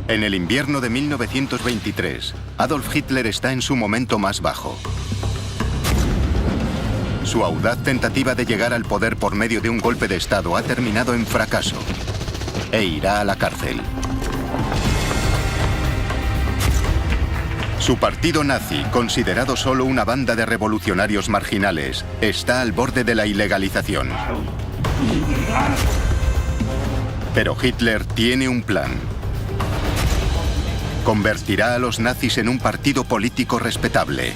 En el invierno de 1923, Adolf Hitler está en su momento más bajo. Su audaz tentativa de llegar al poder por medio de un golpe de Estado ha terminado en fracaso e irá a la cárcel. Su partido nazi, considerado solo una banda de revolucionarios marginales, está al borde de la ilegalización. Pero Hitler tiene un plan. Convertirá a los nazis en un partido político respetable.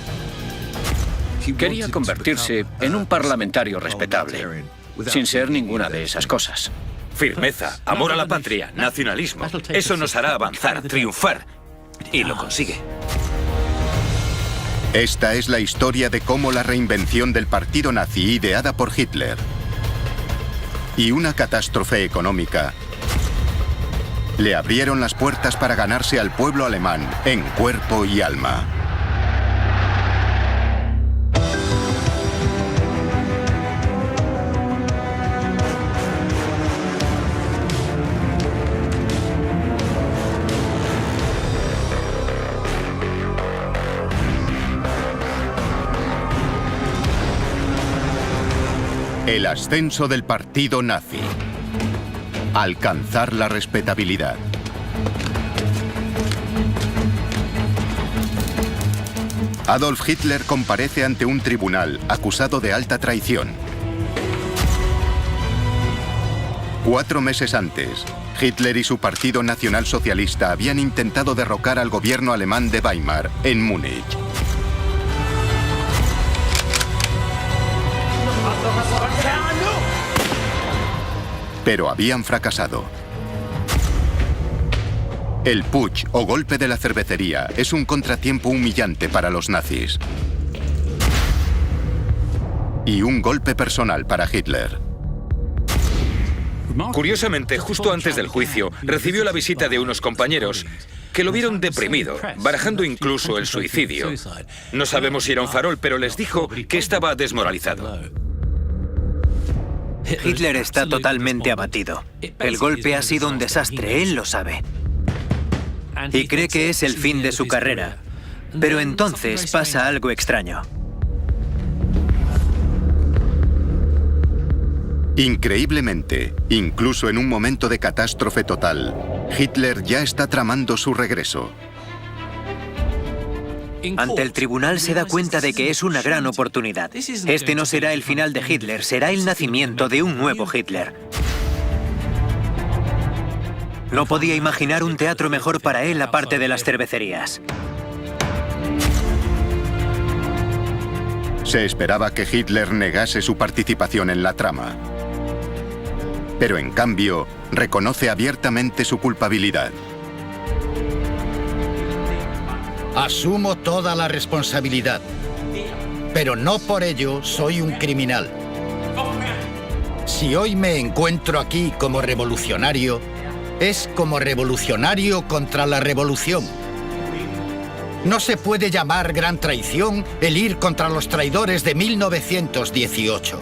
Quería convertirse en un parlamentario respetable, sin ser ninguna de esas cosas. Firmeza, amor a la patria, nacionalismo. Eso nos hará avanzar, triunfar. Y lo consigue. Esta es la historia de cómo la reinvención del partido nazi ideada por Hitler y una catástrofe económica le abrieron las puertas para ganarse al pueblo alemán en cuerpo y alma. El ascenso del partido nazi. Alcanzar la respetabilidad. Adolf Hitler comparece ante un tribunal acusado de alta traición. 4 meses antes, Hitler y su partido nacionalsocialista habían intentado derrocar al gobierno alemán de Weimar en Múnich. Pero habían fracasado. El putsch o golpe de la cervecería es un contratiempo humillante para los nazis. Y un golpe personal para Hitler. Curiosamente, justo antes del juicio, recibió la visita de unos compañeros que lo vieron deprimido, barajando incluso el suicidio. No sabemos si era un farol, pero les dijo que estaba desmoralizado. Hitler está totalmente abatido. El golpe ha sido un desastre, él lo sabe. Y cree que es el fin de su carrera. Pero entonces pasa algo extraño. Increíblemente, incluso en un momento de catástrofe total, Hitler ya está tramando su regreso. Ante el tribunal se da cuenta de que es una gran oportunidad. Este no será el final de Hitler, será el nacimiento de un nuevo Hitler. No podía imaginar un teatro mejor para él aparte de las cervecerías. Se esperaba que Hitler negase su participación en la trama. Pero en cambio, reconoce abiertamente su culpabilidad. Asumo toda la responsabilidad, pero no por ello soy un criminal. Si hoy me encuentro aquí como revolucionario, es como revolucionario contra la revolución. No se puede llamar gran traición el ir contra los traidores de 1918.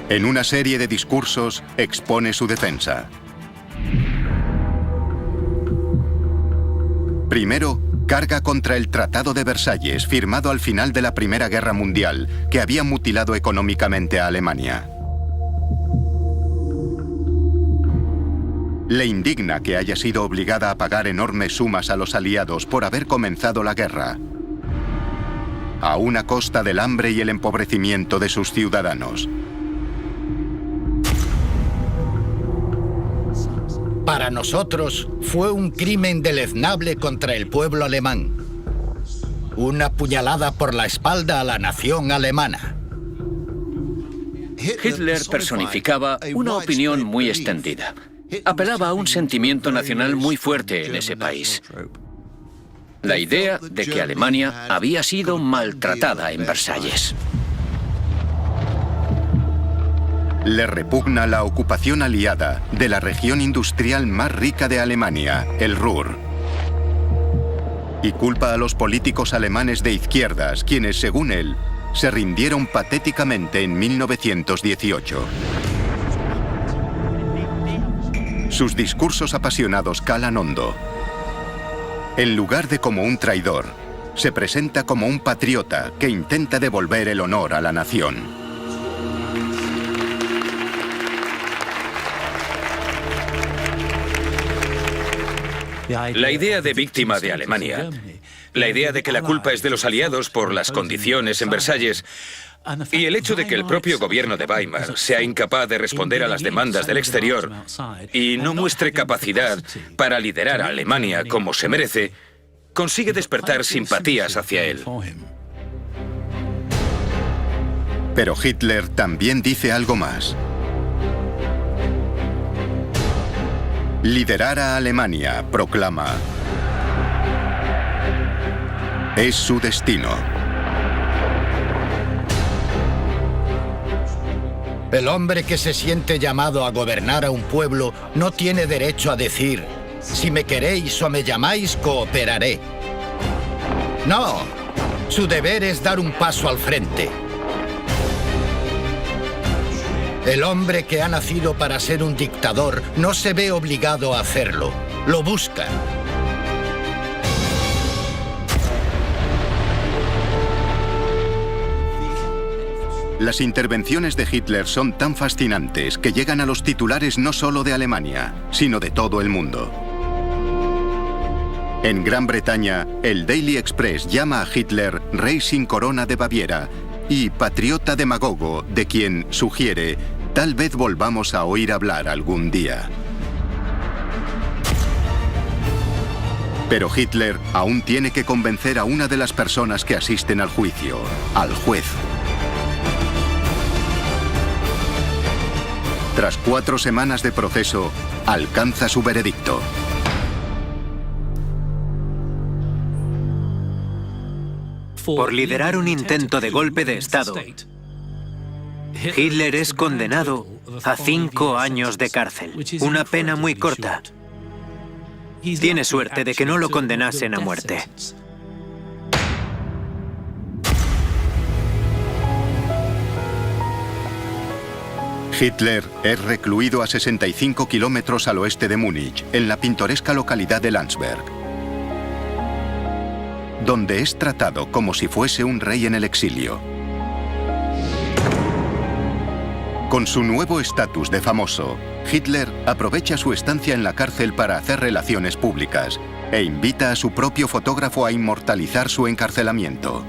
En una serie de discursos, expone su defensa. Primero, carga contra el Tratado de Versalles, firmado al final de la Primera Guerra Mundial, que había mutilado económicamente a Alemania. Le indigna que haya sido obligada a pagar enormes sumas a los aliados por haber comenzado la guerra, a una costa del hambre y el empobrecimiento de sus ciudadanos. Para nosotros fue un crimen deleznable contra el pueblo alemán. Una puñalada por la espalda a la nación alemana. Hitler personificaba una opinión muy extendida. Apelaba a un sentimiento nacional muy fuerte en ese país. La idea de que Alemania había sido maltratada en Versalles. Le repugna la ocupación aliada de la región industrial más rica de Alemania, el Ruhr. Y culpa a los políticos alemanes de izquierdas, quienes, según él, se rindieron patéticamente en 1918. Sus discursos apasionados calan hondo. En lugar de como un traidor, se presenta como un patriota que intenta devolver el honor a la nación. La idea de víctima de Alemania, la idea de que la culpa es de los aliados por las condiciones en Versalles y el hecho de que el propio gobierno de Weimar sea incapaz de responder a las demandas del exterior y no muestre capacidad para liderar a Alemania como se merece, consigue despertar simpatías hacia él. Pero Hitler también dice algo más. Liderar a Alemania, proclama, es su destino. El hombre que se siente llamado a gobernar a un pueblo no tiene derecho a decir, si me queréis o me llamáis, cooperaré. No, su deber es dar un paso al frente. El hombre que ha nacido para ser un dictador no se ve obligado a hacerlo, lo busca. Las intervenciones de Hitler son tan fascinantes que llegan a los titulares no solo de Alemania, sino de todo el mundo. En Gran Bretaña, el Daily Express llama a Hitler Rey sin corona de Baviera y patriota demagogo de quien sugiere tal vez volvamos a oír hablar algún día. Pero Hitler aún tiene que convencer a una de las personas que asisten al juicio, al juez. Tras 4 semanas de proceso, alcanza su veredicto. Por liderar un intento de golpe de Estado, Hitler es condenado a 5 años de cárcel, una pena muy corta. Tiene suerte de que no lo condenasen a muerte. Hitler es recluido a 65 kilómetros al oeste de Múnich, en la pintoresca localidad de Landsberg, donde es tratado como si fuese un rey en el exilio. Con su nuevo estatus de famoso, Hitler aprovecha su estancia en la cárcel para hacer relaciones públicas e invita a su propio fotógrafo a inmortalizar su encarcelamiento.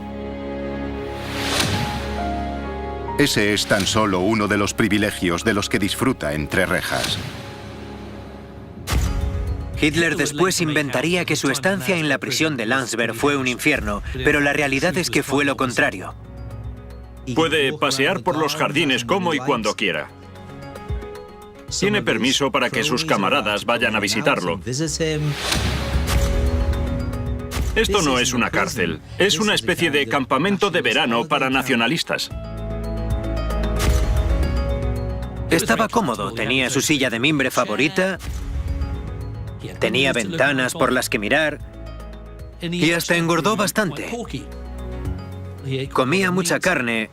Ese es tan solo uno de los privilegios de los que disfruta entre rejas. Hitler después inventaría que su estancia en la prisión de Landsberg fue un infierno, pero la realidad es que fue lo contrario. Puede pasear por los jardines como y cuando quiera. Tiene permiso para que sus camaradas vayan a visitarlo. Esto no es una cárcel, es una especie de campamento de verano para nacionalistas. Estaba cómodo, tenía su silla de mimbre favorita, tenía ventanas por las que mirar y hasta engordó bastante. Comía mucha carne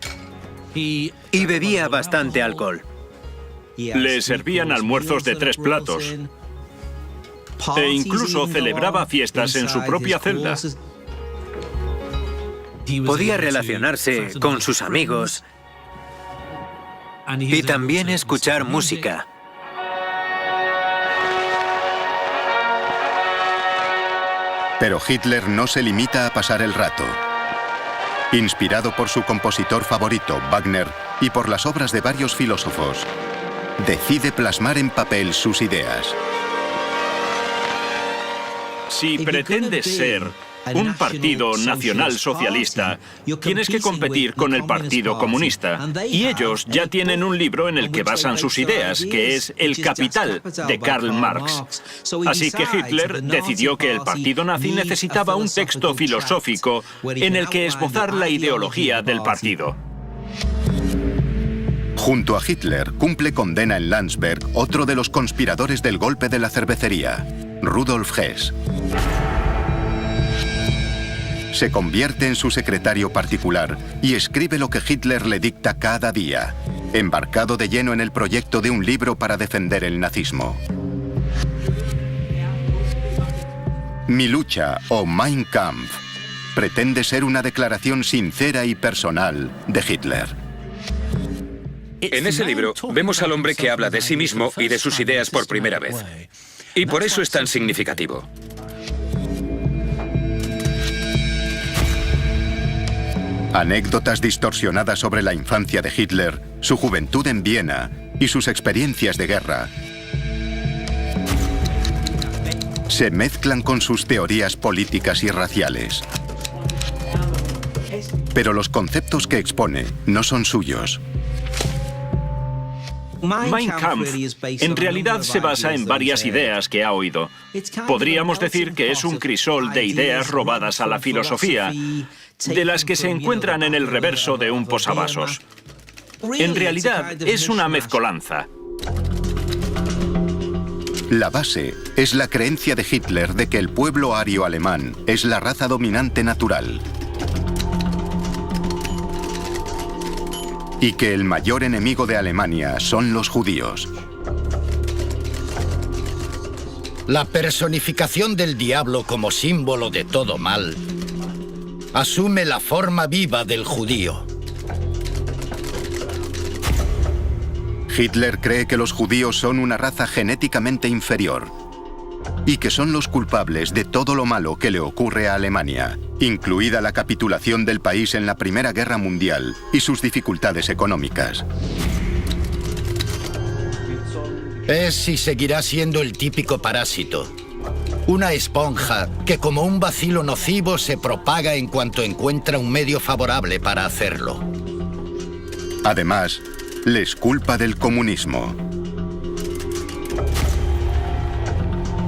y bebía bastante alcohol. Le servían almuerzos de 3 platos e incluso celebraba fiestas en su propia celda. Podía relacionarse con sus amigos y también escuchar música. Pero Hitler no se limita a pasar el rato. Inspirado por su compositor favorito, Wagner, y por las obras de varios filósofos, decide plasmar en papel sus ideas. Si pretendes ser un partido nacionalsocialista, tienes que competir con el Partido Comunista. Y ellos ya tienen un libro en el que basan sus ideas, que es El Capital, de Karl Marx. Así que Hitler decidió que el partido nazi necesitaba un texto filosófico en el que esbozar la ideología del partido. Junto a Hitler cumple condena en Landsberg otro de los conspiradores del golpe de la cervecería, Rudolf Hess. Se convierte en su secretario particular y escribe lo que Hitler le dicta cada día, embarcado de lleno en el proyecto de un libro para defender el nazismo. Mi lucha, o Mein Kampf, pretende ser una declaración sincera y personal de Hitler. En ese libro vemos al hombre que habla de sí mismo y de sus ideas por primera vez. Y por eso es tan significativo. Anécdotas distorsionadas sobre la infancia de Hitler, su juventud en Viena y sus experiencias de guerra se mezclan con sus teorías políticas y raciales. Pero los conceptos que expone no son suyos. Mein Kampf en realidad se basa en varias ideas que ha oído. Podríamos decir que es un crisol de ideas robadas a la filosofía, de las que se encuentran en el reverso de un posavasos. En realidad es una mezcolanza. La base es la creencia de Hitler de que el pueblo ario alemán es la raza dominante natural y que el mayor enemigo de Alemania son los judíos. La personificación del diablo como símbolo de todo mal asume la forma viva del judío. Hitler cree que los judíos son una raza genéticamente inferior y que son los culpables de todo lo malo que le ocurre a Alemania, incluida la capitulación del país en la Primera Guerra Mundial y sus dificultades económicas. Es y seguirá siendo el típico parásito. Una esponja que como un bacilo nocivo se propaga en cuanto encuentra un medio favorable para hacerlo. Además, les culpa del comunismo.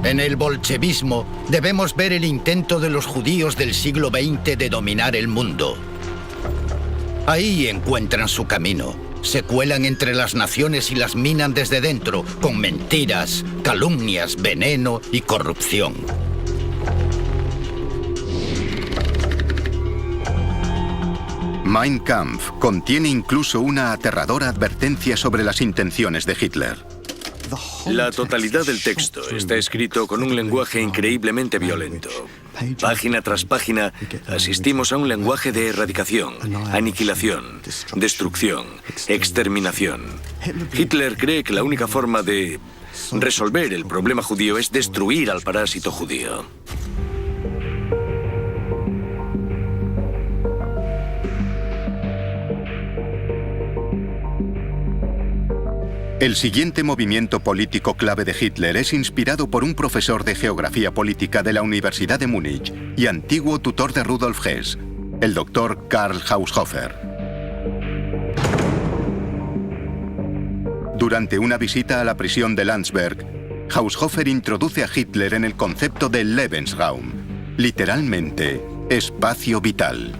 En el bolchevismo debemos ver el intento de los judíos del siglo XX de dominar el mundo. Ahí encuentran su camino. Se cuelan entre las naciones y las minan desde dentro, con mentiras, calumnias, veneno y corrupción. Mein Kampf contiene incluso una aterradora advertencia sobre las intenciones de Hitler. La totalidad del texto está escrito con un lenguaje increíblemente violento. Página tras página, asistimos a un lenguaje de erradicación, aniquilación, destrucción, exterminación. Hitler cree que la única forma de resolver el problema judío es destruir al parásito judío. El siguiente movimiento político clave de Hitler es inspirado por un profesor de geografía política de la Universidad de Múnich y antiguo tutor de Rudolf Hess, el doctor Karl Haushofer. Durante una visita a la prisión de Landsberg, Haushofer introduce a Hitler en el concepto de Lebensraum, literalmente, espacio vital.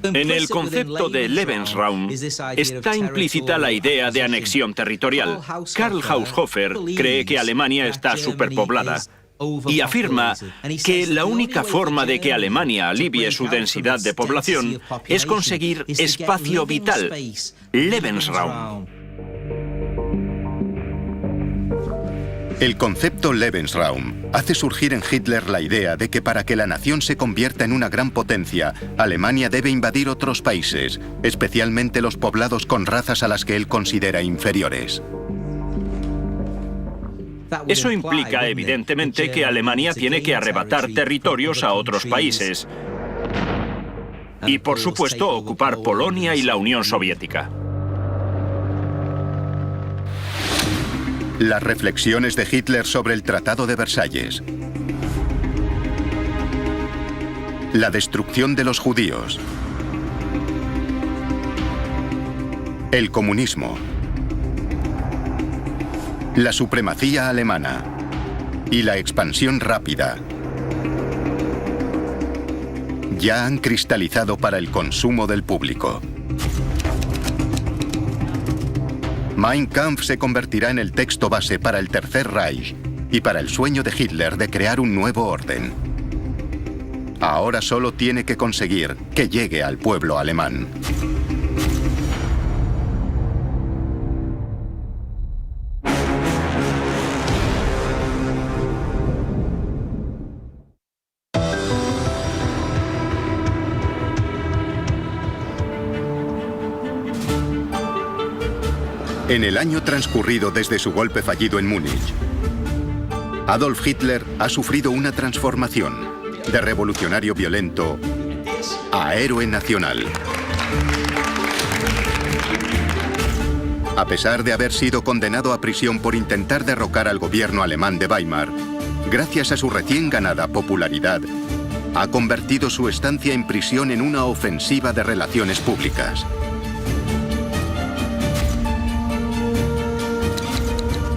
En el concepto de Lebensraum está implícita la idea de anexión territorial. Karl Haushofer cree que Alemania está superpoblada y afirma que la única forma de que Alemania alivie su densidad de población es conseguir espacio vital, Lebensraum. El concepto Lebensraum hace surgir en Hitler la idea de que para que la nación se convierta en una gran potencia, Alemania debe invadir otros países, especialmente los poblados con razas a las que él considera inferiores. Eso implica, evidentemente, que Alemania tiene que arrebatar territorios a otros países y, por supuesto, ocupar Polonia y la Unión Soviética. Las reflexiones de Hitler sobre el Tratado de Versalles. La destrucción de los judíos. El comunismo. La supremacía alemana. Y la expansión rápida. Ya han cristalizado para el consumo del público. Mein Kampf se convertirá en el texto base para el Tercer Reich y para el sueño de Hitler de crear un nuevo orden. Ahora solo tiene que conseguir que llegue al pueblo alemán. En el año transcurrido desde su golpe fallido en Múnich, Adolf Hitler ha sufrido una transformación de revolucionario violento a héroe nacional. A pesar de haber sido condenado a prisión por intentar derrocar al gobierno alemán de Weimar, gracias a su recién ganada popularidad, ha convertido su estancia en prisión en una ofensiva de relaciones públicas.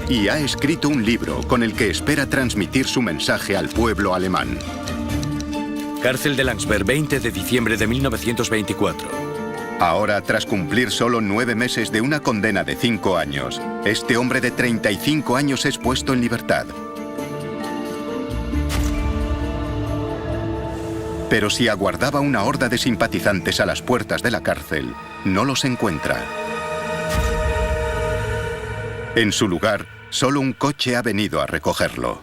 Y ha escrito un libro con el que espera transmitir su mensaje al pueblo alemán. Cárcel de Landsberg, 20 de diciembre de 1924. Ahora, tras cumplir solo 9 meses de una condena de 5 años, este hombre de 35 años es puesto en libertad. Pero si aguardaba una horda de simpatizantes a las puertas de la cárcel, no los encuentra. En su lugar, solo un coche ha venido a recogerlo.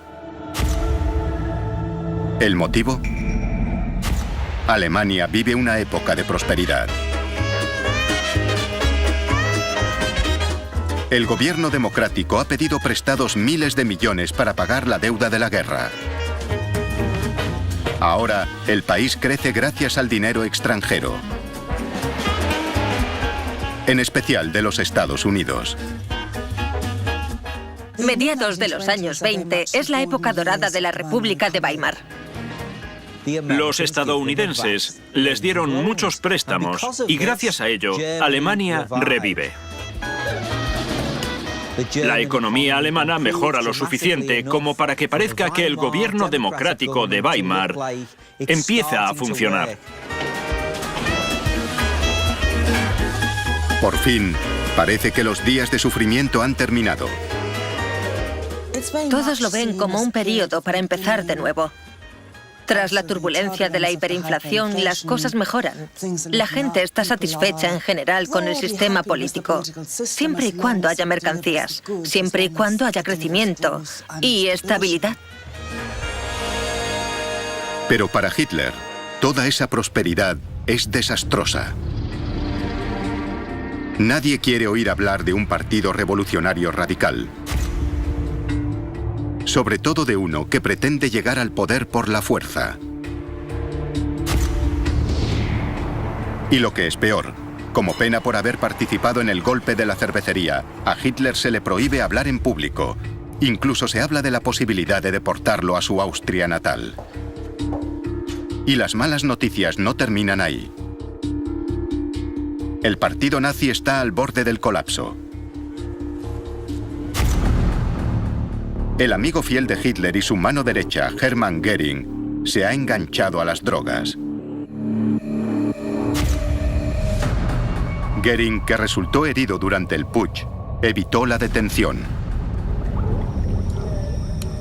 ¿El motivo? Alemania vive una época de prosperidad. El gobierno democrático ha pedido prestados miles de millones para pagar la deuda de la guerra. Ahora, el país crece gracias al dinero extranjero, en especial de los Estados Unidos. Mediados de los años 20 es la época dorada de la República de Weimar. Los estadounidenses les dieron muchos préstamos y gracias a ello, Alemania revive. La economía alemana mejora lo suficiente como para que parezca que el gobierno democrático de Weimar empieza a funcionar. Por fin, parece que los días de sufrimiento han terminado. Todos lo ven como un periodo para empezar de nuevo. Tras la turbulencia de la hiperinflación, las cosas mejoran. La gente está satisfecha en general con el sistema político, siempre y cuando haya mercancías, siempre y cuando haya crecimiento y estabilidad. Pero para Hitler, toda esa prosperidad es desastrosa. Nadie quiere oír hablar de un partido revolucionario radical. Sobre todo de uno que pretende llegar al poder por la fuerza. Y lo que es peor, como pena por haber participado en el golpe de la cervecería, a Hitler se le prohíbe hablar en público. Incluso se habla de la posibilidad de deportarlo a su Austria natal. Y las malas noticias no terminan ahí. El partido nazi está al borde del colapso. El amigo fiel de Hitler y su mano derecha, Hermann Göring, se ha enganchado a las drogas. Göring, que resultó herido durante el putsch, evitó la detención.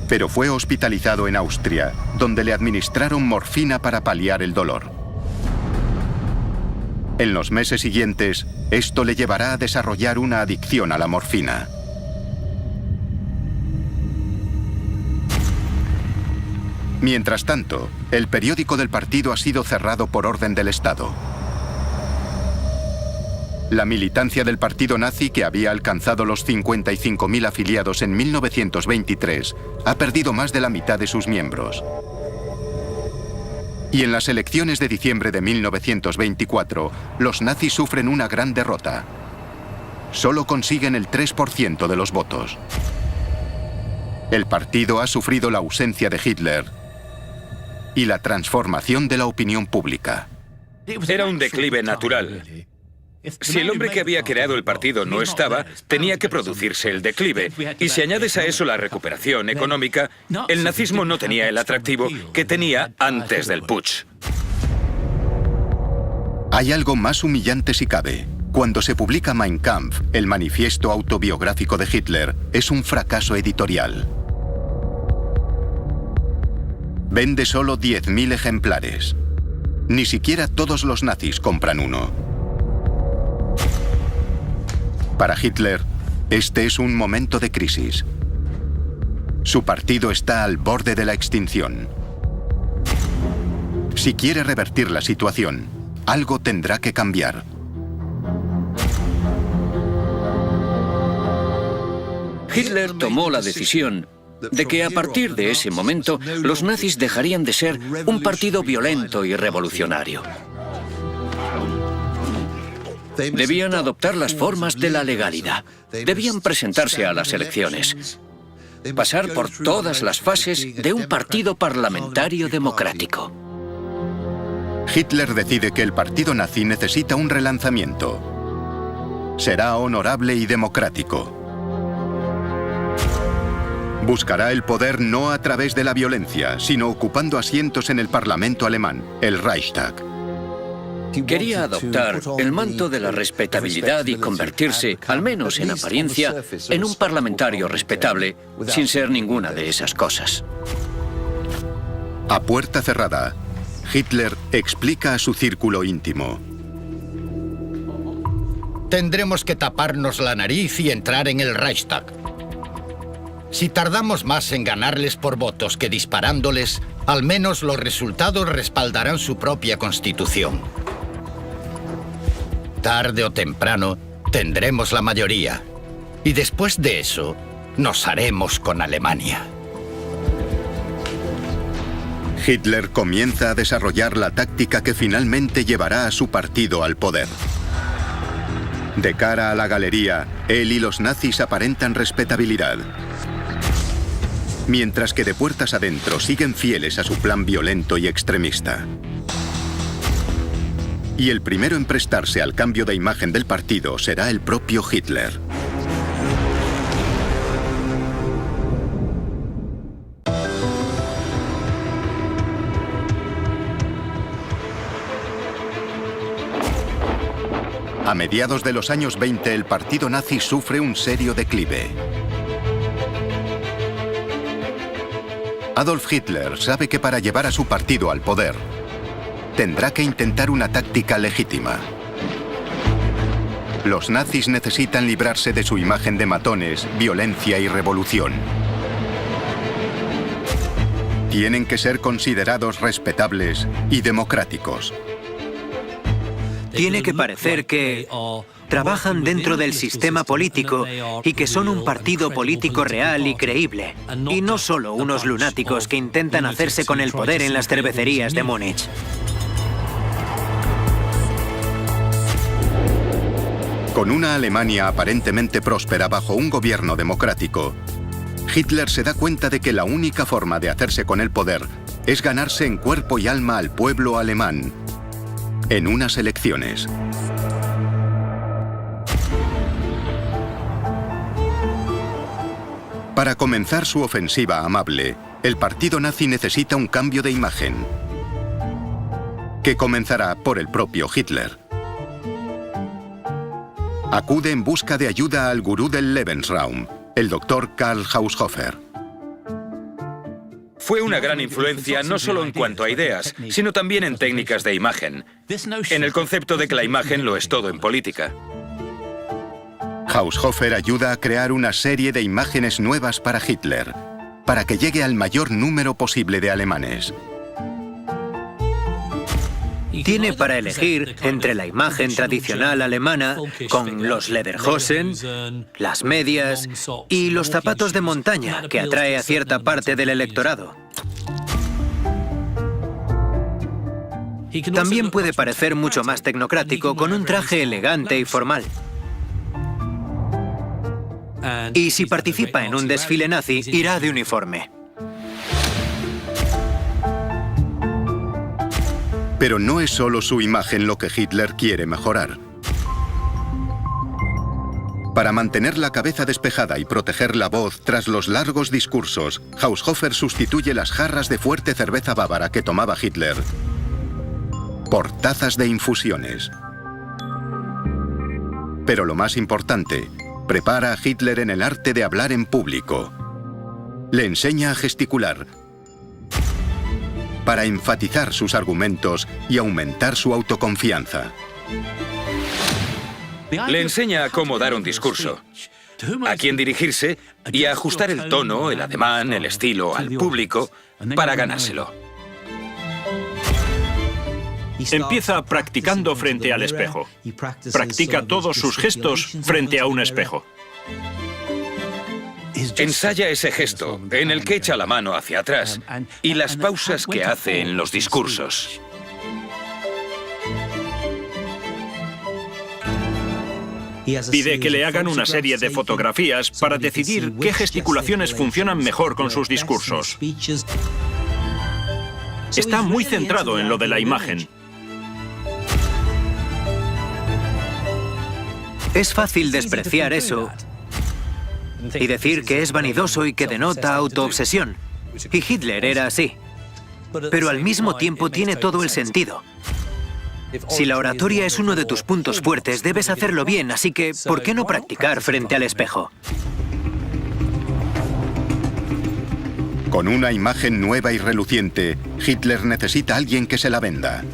Pero fue hospitalizado en Austria, donde le administraron morfina para paliar el dolor. En los meses siguientes, esto le llevará a desarrollar una adicción a la morfina. Mientras tanto, el periódico del partido ha sido cerrado por orden del Estado. La militancia del partido nazi, que había alcanzado los 55.000 afiliados en 1923, ha perdido más de la mitad de sus miembros. Y en las elecciones de diciembre de 1924, los nazis sufren una gran derrota. Solo consiguen el 3% de los votos. El partido ha sufrido la ausencia de Hitler y la transformación de la opinión pública. Era un declive natural. Si el hombre que había creado el partido no estaba, tenía que producirse el declive. Y si añades a eso la recuperación económica, el nazismo no tenía el atractivo que tenía antes del putsch. Hay algo más humillante si cabe. Cuando se publica Mein Kampf, el manifiesto autobiográfico de Hitler, es un fracaso editorial. Vende solo 10.000 ejemplares. Ni siquiera todos los nazis compran uno. Para Hitler, este es un momento de crisis. Su partido está al borde de la extinción. Si quiere revertir la situación, algo tendrá que cambiar. Hitler tomó la decisión de que a partir de ese momento los nazis dejarían de ser un partido violento y revolucionario. Debían adoptar las formas de la legalidad. Debían presentarse a las elecciones. Pasar por todas las fases de un partido parlamentario democrático. Hitler decide que el partido nazi necesita un relanzamiento. Será honorable y democrático. Buscará el poder no a través de la violencia, sino ocupando asientos en el Parlamento alemán, el Reichstag. Quería adoptar el manto de la respetabilidad y convertirse, al menos en apariencia, en un parlamentario respetable, sin ser ninguna de esas cosas. A puerta cerrada, Hitler explica a su círculo íntimo. Tendremos que taparnos la nariz y entrar en el Reichstag. Si tardamos más en ganarles por votos que disparándoles, al menos los resultados respaldarán su propia constitución. Tarde o temprano, tendremos la mayoría. Y después de eso, nos haremos con Alemania. Hitler comienza a desarrollar la táctica que finalmente llevará a su partido al poder. De cara a la galería, él y los nazis aparentan respetabilidad. Mientras que de puertas adentro siguen fieles a su plan violento y extremista. Y el primero en prestarse al cambio de imagen del partido será el propio Hitler. A mediados de los años 20, el partido nazi sufre un serio declive. Adolf Hitler sabe que para llevar a su partido al poder, tendrá que intentar una táctica legítima. Los nazis necesitan librarse de su imagen de matones, violencia y revolución. Tienen que ser considerados respetables y democráticos. Tiene que parecer que trabajan dentro del sistema político y que son un partido político real y creíble, y no solo unos lunáticos que intentan hacerse con el poder en las cervecerías de Múnich. Con una Alemania aparentemente próspera bajo un gobierno democrático, Hitler se da cuenta de que la única forma de hacerse con el poder es ganarse en cuerpo y alma al pueblo alemán en unas elecciones. Para comenzar su ofensiva amable, el partido nazi necesita un cambio de imagen, que comenzará por el propio Hitler. Acude en busca de ayuda al gurú del Lebensraum, el doctor Karl Haushofer. Fue una gran influencia no solo en cuanto a ideas, sino también en técnicas de imagen, en el concepto de que la imagen lo es todo en política. Haushofer ayuda a crear una serie de imágenes nuevas para Hitler, para que llegue al mayor número posible de alemanes. Tiene para elegir entre la imagen tradicional alemana, con los Lederhosen, las medias y los zapatos de montaña, que atrae a cierta parte del electorado. También puede parecer mucho más tecnocrático, con un traje elegante y formal. Y si participa en un desfile nazi, irá de uniforme. Pero no es solo su imagen lo que Hitler quiere mejorar. Para mantener la cabeza despejada y proteger la voz tras los largos discursos, Haushofer sustituye las jarras de fuerte cerveza bávara que tomaba Hitler por tazas de infusiones. Pero lo más importante, prepara a Hitler en el arte de hablar en público. Le enseña a gesticular, para enfatizar sus argumentos y aumentar su autoconfianza. Le enseña a cómo dar un discurso, a quién dirigirse y a ajustar el tono, el ademán, el estilo al público para ganárselo. Empieza practicando frente al espejo. Practica todos sus gestos frente a un espejo. Ensaya ese gesto en el que echa la mano hacia atrás y las pausas que hace en los discursos. Pide que le hagan una serie de fotografías para decidir qué gesticulaciones funcionan mejor con sus discursos. Está muy centrado en lo de la imagen. Es fácil despreciar eso y decir que es vanidoso y que denota autoobsesión. Y Hitler era así. Pero al mismo tiempo tiene todo el sentido. Si la oratoria es uno de tus puntos fuertes, debes hacerlo bien, así que ¿por qué no practicar frente al espejo? Con una imagen nueva y reluciente, Hitler necesita a alguien que se la venda.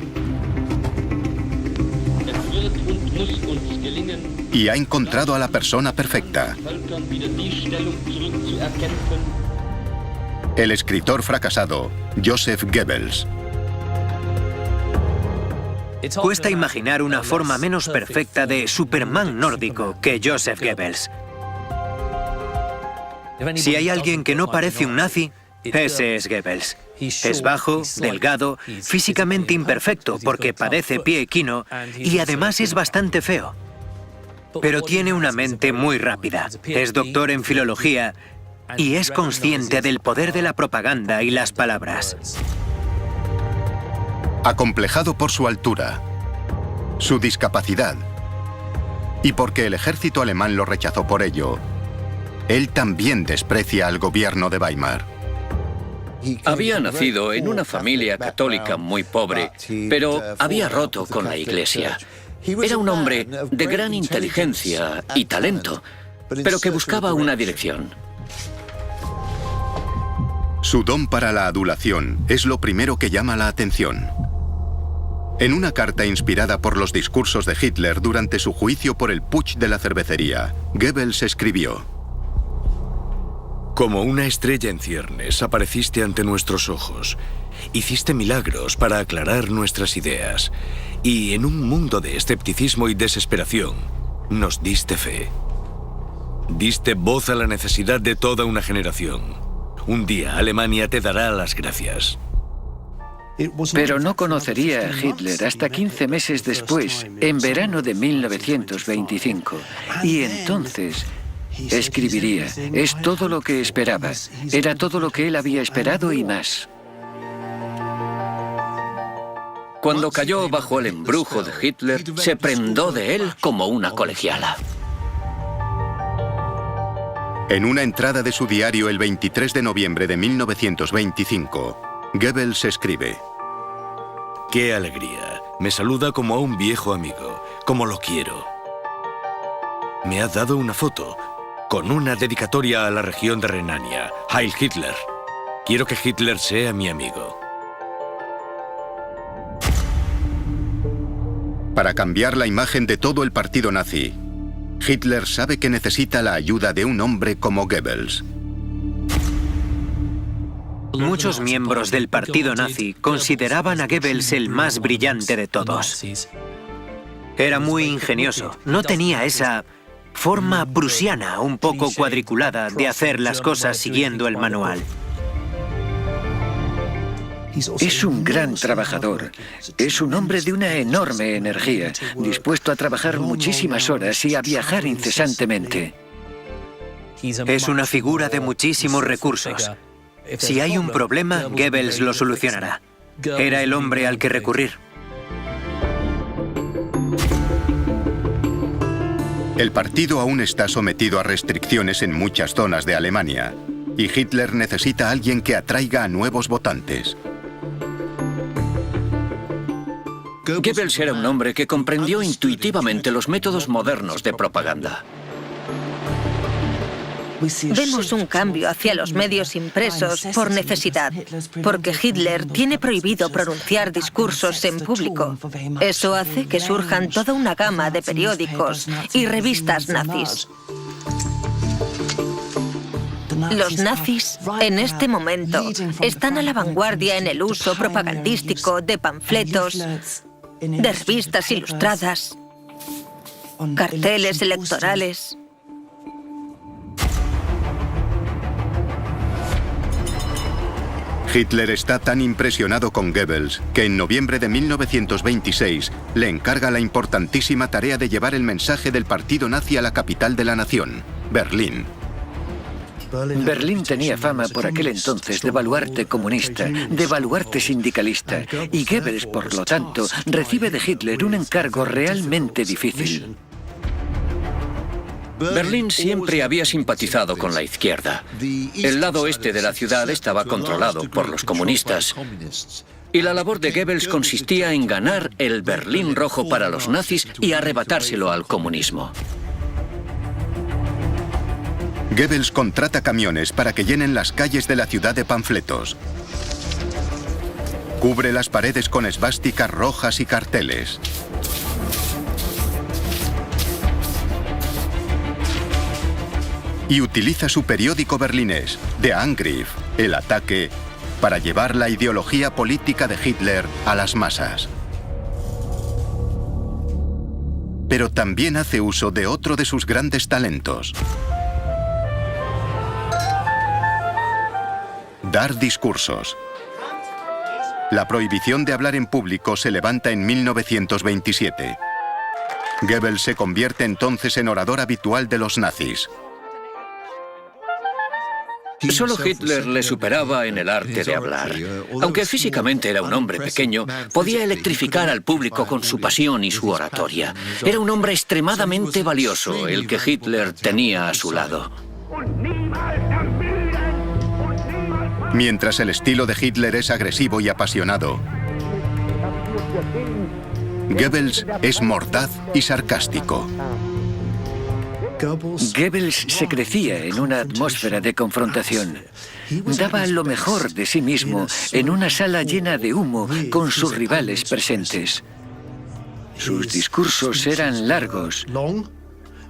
Y ha encontrado a la persona perfecta. El escritor fracasado, Joseph Goebbels. Cuesta imaginar una forma menos perfecta de Superman nórdico que Joseph Goebbels. Si hay alguien que no parece un nazi, ese es Goebbels. Es bajo, delgado, físicamente imperfecto porque padece pie equino y además es bastante feo. Pero tiene una mente muy rápida. Es doctor en filología y es consciente del poder de la propaganda y las palabras. Acomplejado por su altura, su discapacidad y porque el ejército alemán lo rechazó por ello, él también desprecia al gobierno de Weimar. Había nacido en una familia católica muy pobre, pero había roto con la Iglesia. Era un hombre de gran inteligencia y talento, pero que buscaba una dirección. Su don para la adulación es lo primero que llama la atención. En una carta inspirada por los discursos de Hitler durante su juicio por el putsch de la cervecería, Goebbels escribió: Como una estrella en ciernes apareciste ante nuestros ojos. Hiciste milagros para aclarar nuestras ideas. Y en un mundo de escepticismo y desesperación, nos diste fe. Diste voz a la necesidad de toda una generación. Un día Alemania te dará las gracias. Pero no conocería a Hitler hasta 15 meses después, en verano de 1925. Y entonces escribiría: es todo lo que esperaba. Era todo lo que él había esperado y más. Cuando cayó bajo el embrujo de Hitler, se prendó de él como una colegiala. En una entrada de su diario el 23 de noviembre de 1925, Goebbels escribe: ¡Qué alegría! Me saluda como a un viejo amigo, como lo quiero. Me ha dado una foto con una dedicatoria a la región de Renania. Heil Hitler. Quiero que Hitler sea mi amigo. Para cambiar la imagen de todo el partido nazi, Hitler sabe que necesita la ayuda de un hombre como Goebbels. Muchos miembros del partido nazi consideraban a Goebbels el más brillante de todos. Era muy ingenioso, no tenía esa forma prusiana un poco cuadriculada de hacer las cosas siguiendo el manual. Es un gran trabajador. Es un hombre de una enorme energía, dispuesto a trabajar muchísimas horas y a viajar incesantemente. Es una figura de muchísimos recursos. Si hay un problema, Goebbels lo solucionará. Era el hombre al que recurrir. El partido aún está sometido a restricciones en muchas zonas de Alemania, y Hitler necesita a alguien que atraiga a nuevos votantes. Goebbels era un hombre que comprendió intuitivamente los métodos modernos de propaganda. Vemos un cambio hacia los medios impresos por necesidad, porque Hitler tiene prohibido pronunciar discursos en público. Eso hace que surjan toda una gama de periódicos y revistas nazis. Los nazis, en este momento, están a la vanguardia en el uso propagandístico de panfletos, de revistas ilustradas, carteles electorales. Hitler está tan impresionado con Goebbels que en noviembre de 1926 le encarga la importantísima tarea de llevar el mensaje del partido nazi a la capital de la nación, Berlín. Berlín tenía fama por aquel entonces de baluarte comunista, de baluarte sindicalista, y Goebbels, por lo tanto, recibe de Hitler un encargo realmente difícil. Berlín siempre había simpatizado con la izquierda. El lado este de la ciudad estaba controlado por los comunistas. Y la labor de Goebbels consistía en ganar el Berlín rojo para los nazis y arrebatárselo al comunismo. Goebbels contrata camiones para que llenen las calles de la ciudad de panfletos. Cubre las paredes con esvásticas rojas y carteles. Y utiliza su periódico berlinés, Der Angriff, El Ataque, para llevar la ideología política de Hitler a las masas. Pero también hace uso de otro de sus grandes talentos: dar discursos. La prohibición de hablar en público se levanta en 1927. Goebbels se convierte entonces en orador habitual de los nazis. Solo Hitler le superaba en el arte de hablar. Aunque físicamente era un hombre pequeño, podía electrificar al público con su pasión y su oratoria. Era un hombre extremadamente valioso, el que Hitler tenía a su lado. Mientras el estilo de Hitler es agresivo y apasionado, Goebbels es mordaz y sarcástico. Goebbels se crecía en una atmósfera de confrontación. Daba lo mejor de sí mismo en una sala llena de humo con sus rivales presentes. Sus discursos eran largos,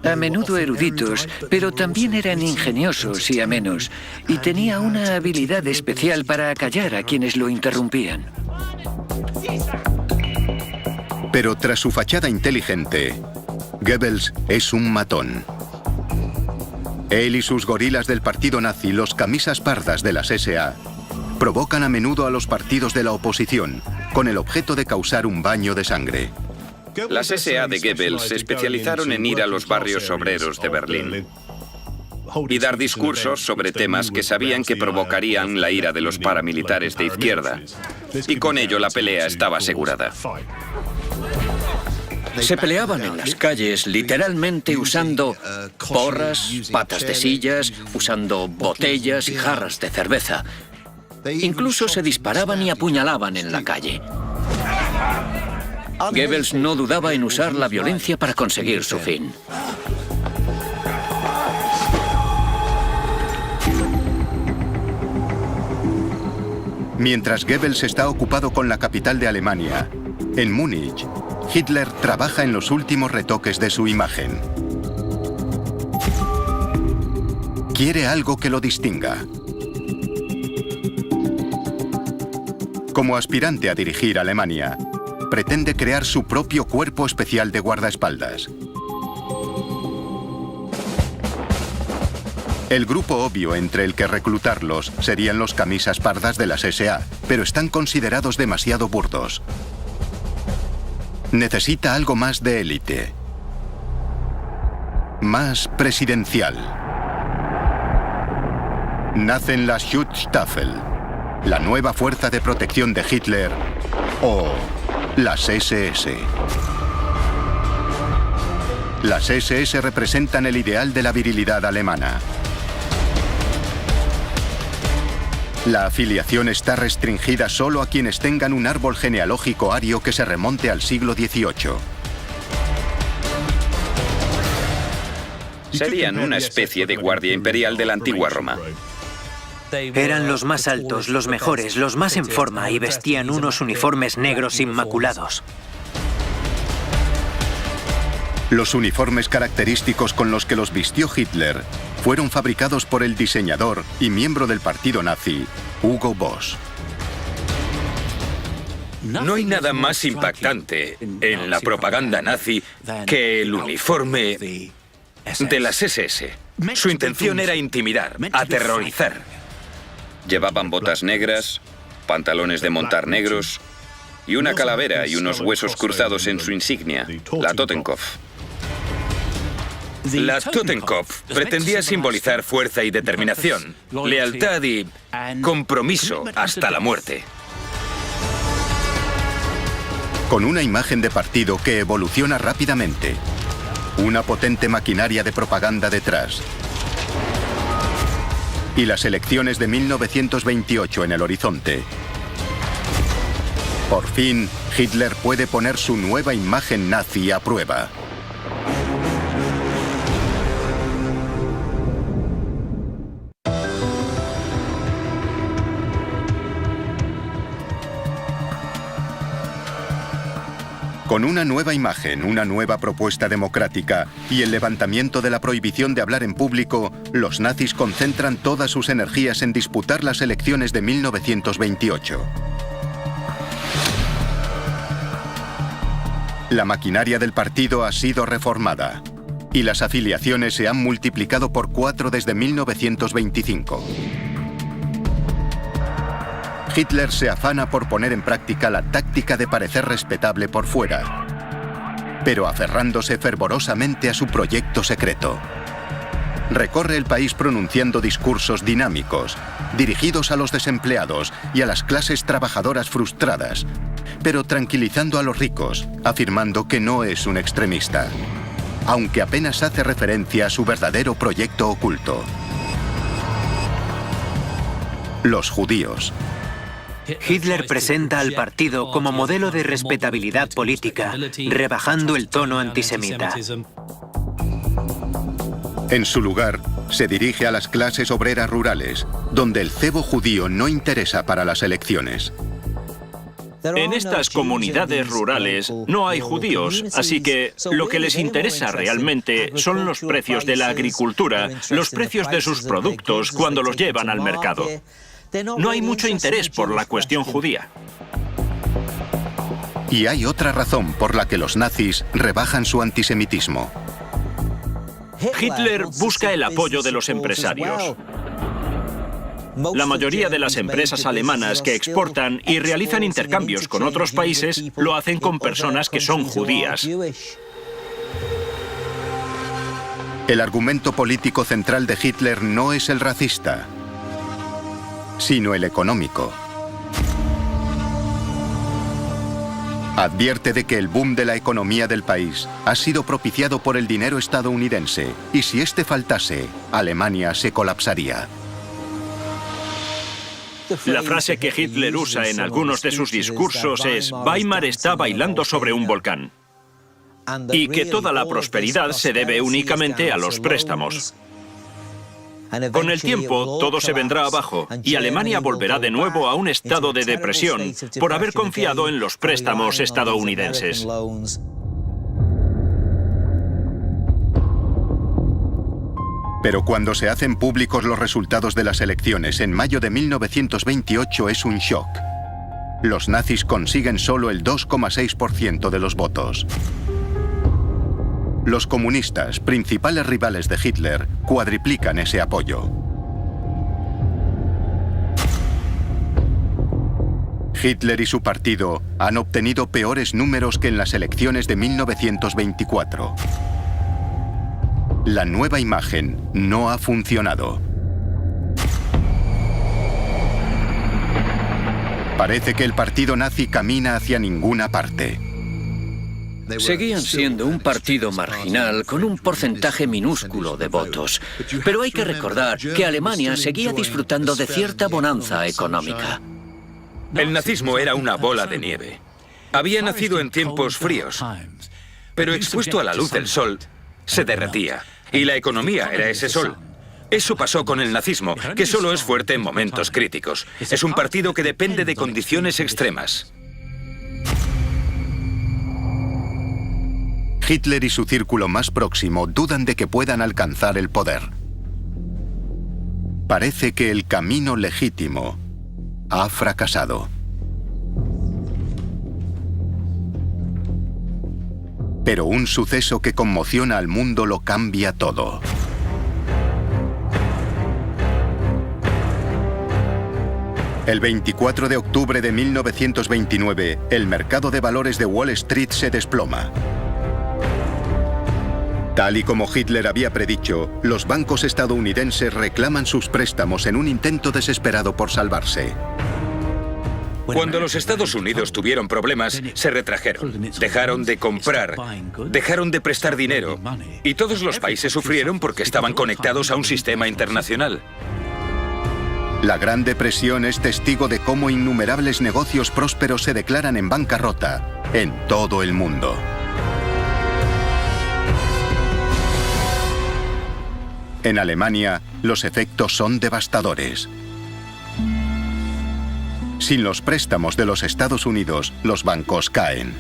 a menudo eruditos, pero también eran ingeniosos y amenos, y tenía una habilidad especial para acallar a quienes lo interrumpían. Pero tras su fachada inteligente, Goebbels es un matón. Él y sus gorilas del partido nazi, los camisas pardas de las SA, provocan a menudo a los partidos de la oposición, con el objeto de causar un baño de sangre. Las SA de Goebbels se especializaron en ir a los barrios obreros de Berlín y dar discursos sobre temas que sabían que provocarían la ira de los paramilitares de izquierda. Y con ello la pelea estaba asegurada. Se peleaban en las calles literalmente usando porras, patas de sillas, usando botellas y jarras de cerveza. Incluso se disparaban y apuñalaban en la calle. Goebbels no dudaba en usar la violencia para conseguir su fin. Mientras Goebbels está ocupado con la capital de Alemania, en Múnich, Hitler trabaja en los últimos retoques de su imagen. Quiere algo que lo distinga. Como aspirante a dirigir Alemania, pretende crear su propio cuerpo especial de guardaespaldas. El grupo obvio entre el que reclutarlos serían los camisas pardas de las SA, pero están considerados demasiado burdos. Necesita algo más de élite. Más presidencial. Nacen las Schutzstaffel, la nueva fuerza de protección de Hitler, o las SS. Las SS representan el ideal de la virilidad alemana. La afiliación está restringida solo a quienes tengan un árbol genealógico ario que se remonte al siglo XVIII. Serían una especie de guardia imperial de la antigua Roma. Eran los más altos, los mejores, los más en forma y vestían unos uniformes negros inmaculados. Los uniformes característicos con los que los vistió Hitler fueron fabricados por el diseñador y miembro del partido nazi, Hugo Boss. No hay nada más impactante en la propaganda nazi que el uniforme de las SS. Su intención era intimidar, aterrorizar. Llevaban botas negras, pantalones de montar negros y una calavera y unos huesos cruzados en su insignia, la Totenkopf. La Totenkopf pretendía simbolizar fuerza y determinación, lealtad y compromiso hasta la muerte. Con una imagen de partido que evoluciona rápidamente, una potente maquinaria de propaganda detrás y las elecciones de 1928 en el horizonte. Por fin, Hitler puede poner su nueva imagen nazi a prueba. Con una nueva imagen, una nueva propuesta democrática y el levantamiento de la prohibición de hablar en público, los nazis concentran todas sus energías en disputar las elecciones de 1928. La maquinaria del partido ha sido reformada y las afiliaciones se han multiplicado por 4 desde 1925. Hitler se afana por poner en práctica la táctica de parecer respetable por fuera, pero aferrándose fervorosamente a su proyecto secreto. Recorre el país pronunciando discursos dinámicos, dirigidos a los desempleados y a las clases trabajadoras frustradas, pero tranquilizando a los ricos, afirmando que no es un extremista, aunque apenas hace referencia a su verdadero proyecto oculto. Los judíos. Hitler presenta al partido como modelo de respetabilidad política, rebajando el tono antisemita. En su lugar, se dirige a las clases obreras rurales, donde el cebo judío no interesa para las elecciones. En estas comunidades rurales no hay judíos, así que lo que les interesa realmente son los precios de la agricultura, los precios de sus productos cuando los llevan al mercado. No hay mucho interés por la cuestión judía. Y hay otra razón por la que los nazis rebajan su antisemitismo. Hitler busca el apoyo de los empresarios. La mayoría de las empresas alemanas que exportan y realizan intercambios con otros países lo hacen con personas que son judías. El argumento político central de Hitler no es el racista, sino el económico. Advierte de que el boom de la economía del país ha sido propiciado por el dinero estadounidense y si este faltase, Alemania se colapsaría. La frase que Hitler usa en algunos de sus discursos es «Weimar está bailando sobre un volcán» y que toda la prosperidad se debe únicamente a los préstamos. Con el tiempo, todo se vendrá abajo y Alemania volverá de nuevo a un estado de depresión por haber confiado en los préstamos estadounidenses. Pero cuando se hacen públicos los resultados de las elecciones en mayo de 1928 es un shock. Los nazis consiguen solo el 2,6% de los votos. Los comunistas, principales rivales de Hitler, cuadriplican ese apoyo. Hitler y su partido han obtenido peores números que en las elecciones de 1924. La nueva imagen no ha funcionado. Parece que el partido nazi camina hacia ninguna parte. Seguían siendo un partido marginal con un porcentaje minúsculo de votos. Pero hay que recordar que Alemania seguía disfrutando de cierta bonanza económica. El nazismo era una bola de nieve. Había nacido en tiempos fríos, pero expuesto a la luz del sol, se derretía. Y la economía era ese sol. Eso pasó con el nazismo, que solo es fuerte en momentos críticos. Es un partido que depende de condiciones extremas. Hitler y su círculo más próximo dudan de que puedan alcanzar el poder. Parece que el camino legítimo ha fracasado. Pero un suceso que conmociona al mundo lo cambia todo. El 24 de octubre de 1929, el mercado de valores de Wall Street se desploma. Tal y como Hitler había predicho, los bancos estadounidenses reclaman sus préstamos en un intento desesperado por salvarse. Cuando los Estados Unidos tuvieron problemas, se retrajeron, dejaron de comprar, dejaron de prestar dinero, y todos los países sufrieron porque estaban conectados a un sistema internacional. La Gran Depresión es testigo de cómo innumerables negocios prósperos se declaran en bancarrota en todo el mundo. En Alemania, los efectos son devastadores. Sin los préstamos de los Estados Unidos, los bancos caen.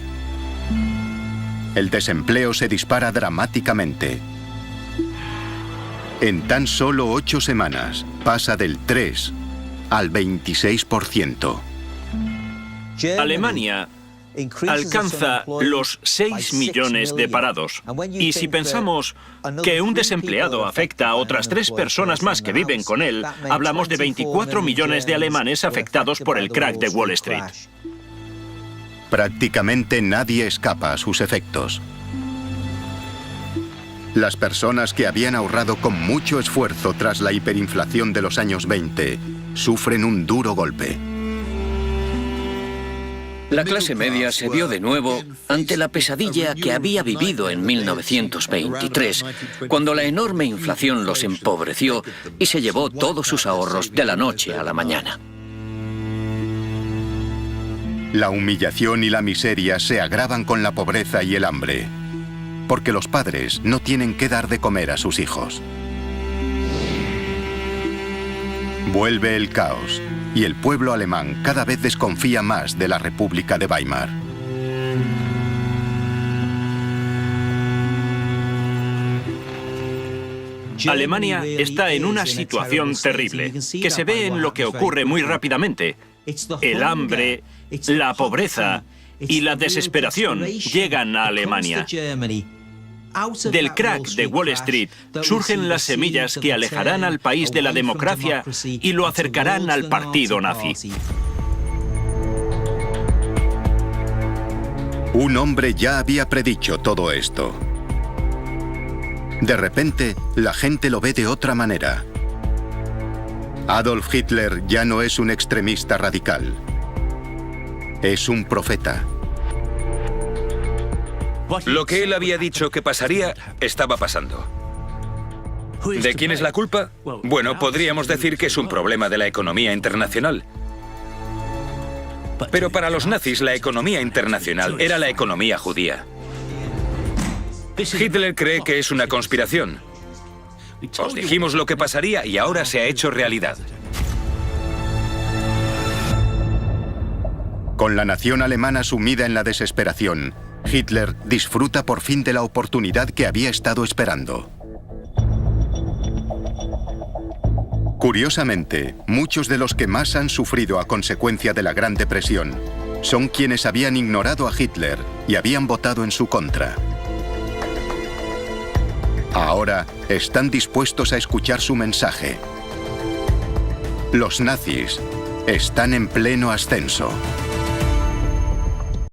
El desempleo se dispara dramáticamente. En tan solo 8 semanas, pasa del 3 al 26%. Alemania alcanza los 6 millones de parados. Y si pensamos que un desempleado afecta a otras 3 personas más que viven con él, hablamos de 24 millones de alemanes afectados por el crack de Wall Street. Prácticamente nadie escapa a sus efectos. Las personas que habían ahorrado con mucho esfuerzo tras la hiperinflación de los años 20 sufren un duro golpe. La clase media se vio de nuevo ante la pesadilla que había vivido en 1923, cuando la enorme inflación los empobreció y se llevó todos sus ahorros de la noche a la mañana. La humillación y la miseria se agravan con la pobreza y el hambre, porque los padres no tienen que dar de comer a sus hijos. Vuelve el caos, y el pueblo alemán cada vez desconfía más de la República de Weimar. Alemania está en una situación terrible, que se ve en lo que ocurre muy rápidamente. El hambre, la pobreza y la desesperación llegan a Alemania. Del crack de Wall Street surgen las semillas que alejarán al país de la democracia y lo acercarán al partido nazi. Un hombre ya había predicho todo esto. De repente, la gente lo ve de otra manera. Adolf Hitler ya no es un extremista radical. Es un profeta. Lo que él había dicho que pasaría, estaba pasando. ¿De quién es la culpa? Bueno, podríamos decir que es un problema de la economía internacional. Pero para los nazis, la economía internacional era la economía judía. Hitler cree que es una conspiración. Os dijimos lo que pasaría y ahora se ha hecho realidad. Con la nación alemana sumida en la desesperación, Hitler disfruta por fin de la oportunidad que había estado esperando. Curiosamente, muchos de los que más han sufrido a consecuencia de la Gran Depresión son quienes habían ignorado a Hitler y habían votado en su contra. Ahora están dispuestos a escuchar su mensaje. Los nazis están en pleno ascenso.